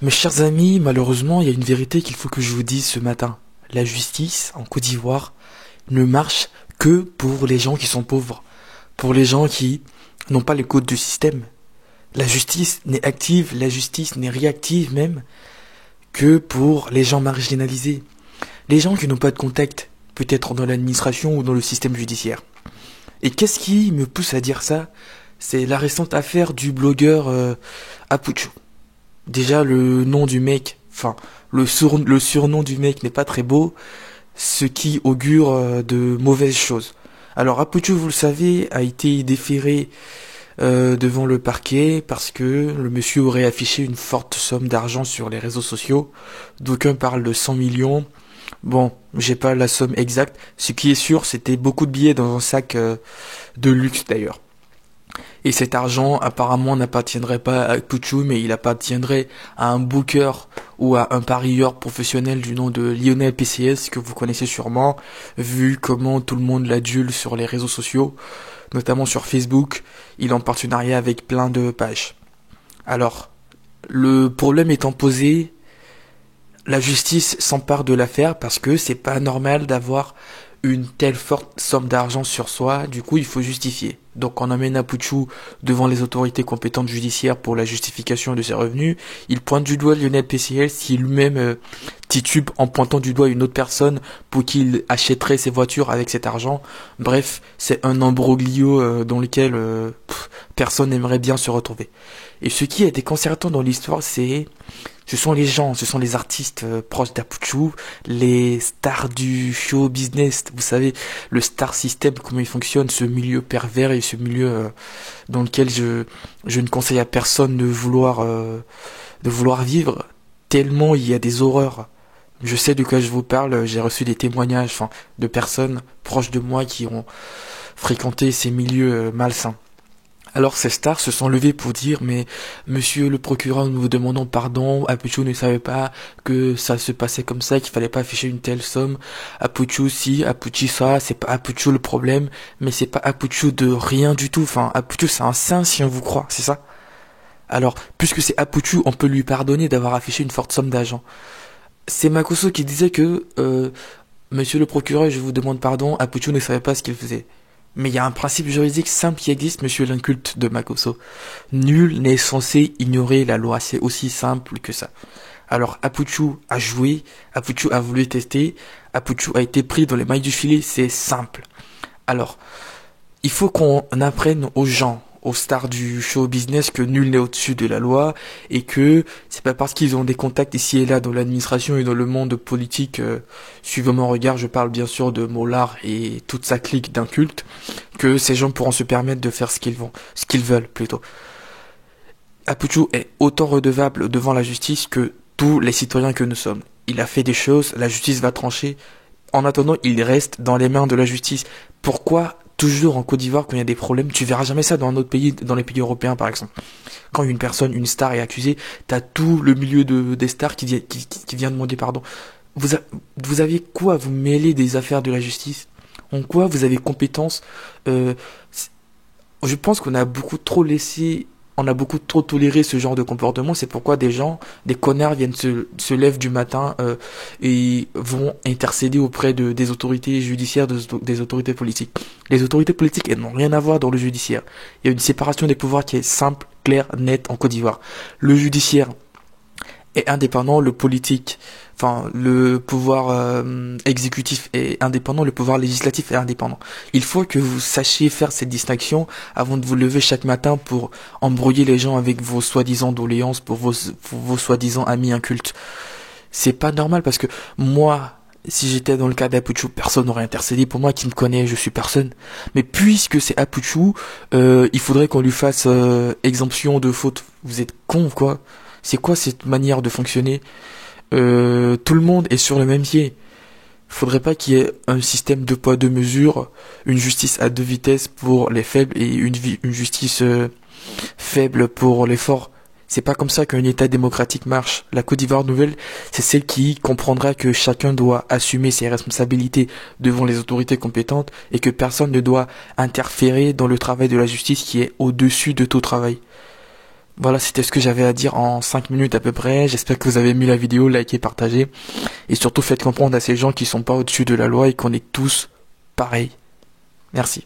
Mes chers amis, malheureusement, il y a une vérité qu'il faut que je vous dise ce matin. La justice en Côte d'Ivoire ne marche que pour les gens qui sont pauvres, pour les gens qui n'ont pas les codes du système. La justice n'est active, la justice n'est réactive même que pour les gens marginalisés, les gens qui n'ont pas de contact, peut-être dans l'administration ou dans le système judiciaire. Et qu'est-ce qui me pousse à dire ça? C'est la récente affaire du blogueur Apuchu. Déjà, le nom du mec, enfin, le surnom du mec n'est pas très beau, ce qui augure de mauvaises choses. Alors, Apuchu, vous le savez, a été déféré devant le parquet parce que le monsieur aurait affiché une forte somme d'argent sur les réseaux sociaux. D'aucuns parlent de 100 millions. Bon, j'ai pas la somme exacte. Ce qui est sûr, c'était beaucoup de billets dans un sac de luxe d'ailleurs. Et cet argent apparemment n'appartiendrait pas à Puchu, mais il appartiendrait à un booker ou à un parieur professionnel du nom de Lionel PCS, que vous connaissez sûrement, vu comment tout le monde l'adule sur les réseaux sociaux, notamment sur Facebook. Il est en partenariat avec plein de pages. Alors, le problème étant posé, la justice s'empare de l'affaire parce que c'est pas normal d'avoir une telle forte somme d'argent sur soi, du coup il faut justifier. Donc on amène Apuchu devant les autorités compétentes judiciaires pour la justification de ses revenus. Il pointe du doigt Lionel PCL qui lui-même titube en pointant du doigt une autre personne pour qu'il achèterait ses voitures avec cet argent. Bref, c'est un imbroglio dans lequel personne n'aimerait bien se retrouver. Et ce qui est déconcertant dans l'histoire, ce sont les gens, ce sont les artistes proches d'Apuchu, les stars du show business, vous savez, le star system, comment il fonctionne, ce milieu pervers et ce milieu dans lequel je ne conseille à personne de vouloir vivre, tellement il y a des horreurs. Je sais de quoi je vous parle, j'ai reçu des témoignages de personnes proches de moi qui ont fréquenté ces milieux malsains. Alors ces stars se sont levées pour dire mais monsieur le procureur, nous vous demandons pardon, Apuchu ne savait pas que ça se passait comme ça, qu'il fallait pas afficher une telle somme. Apuchu si, Apuchu ça, c'est pas Apuchu le problème, mais c'est pas Apuchu de rien du tout. Enfin, Apuchu c'est un saint si on vous croit, c'est ça? Alors, puisque c'est Apuchu, on peut lui pardonner d'avoir affiché une forte somme d'argent. C'est Makosso qui disait que monsieur le procureur, je vous demande pardon, Apuchu ne savait pas ce qu'il faisait. Mais il y a un principe juridique simple qui existe, monsieur l'inculte de Makosso. Nul n'est censé ignorer la loi, c'est aussi simple que ça. Alors Apuchu a joué, Apuchu a voulu tester, Apuchu a été pris dans les mailles du filet, c'est simple. Alors, il faut qu'on apprenne aux gens, aux stars du show business, que nul n'est au-dessus de la loi et que c'est pas parce qu'ils ont des contacts ici et là dans l'administration et dans le monde politique, suivant mon regard, je parle bien sûr de Mollard et toute sa clique d'incultes, que ces gens pourront se permettre de faire ce qu'ils veulent plutôt. Apuchu est autant redevable devant la justice que tous les citoyens que nous sommes. Il a fait des choses, la justice va trancher. En attendant, il reste dans les mains de la justice. Pourquoi toujours en Côte d'Ivoire, quand il y a des problèmes, tu verras jamais ça dans un autre pays, dans les pays européens par exemple. Quand une star est accusée, t'as tout le milieu des stars qui vient demander pardon. Vous avez quoi à vous mêler des affaires de la justice? En quoi vous avez compétence? Je pense qu'on a beaucoup trop laissé, on a beaucoup trop toléré ce genre de comportement. C'est pourquoi des connards viennent se lèvent du matin et vont intercéder auprès des autorités judiciaires, des autorités politiques. Les autorités politiques, elles n'ont rien à voir dans le judiciaire. Il y a une séparation des pouvoirs qui est simple, claire, nette en Côte d'Ivoire. Le judiciaire est indépendant, le pouvoir exécutif est indépendant, le pouvoir législatif est indépendant. Il faut que vous sachiez faire cette distinction avant de vous lever chaque matin pour embrouiller les gens avec vos soi-disant doléances, pour vos soi-disant amis incultes. C'est pas normal parce que moi, si j'étais dans le cas d'Apuchu, personne n'aurait intercédé pour moi, qui me connaît, je suis personne. Mais puisque c'est Apuchu, il faudrait qu'on lui fasse exemption de faute. Vous êtes con quoi? C'est quoi cette manière de fonctionner? Tout le monde est sur le même pied. Faudrait pas qu'il y ait un système de poids, de mesure, une justice à deux vitesses pour les faibles et une justice faible pour les forts. C'est pas comme ça qu'un État démocratique marche. La Côte d'Ivoire nouvelle, c'est celle qui comprendra que chacun doit assumer ses responsabilités devant les autorités compétentes et que personne ne doit interférer dans le travail de la justice qui est au-dessus de tout travail. Voilà, c'était ce que j'avais à dire en 5 minutes à peu près. J'espère que vous avez aimé la vidéo, likez, partagez. Et surtout faites comprendre à ces gens qui sont pas au-dessus de la loi et qu'on est tous pareils. Merci.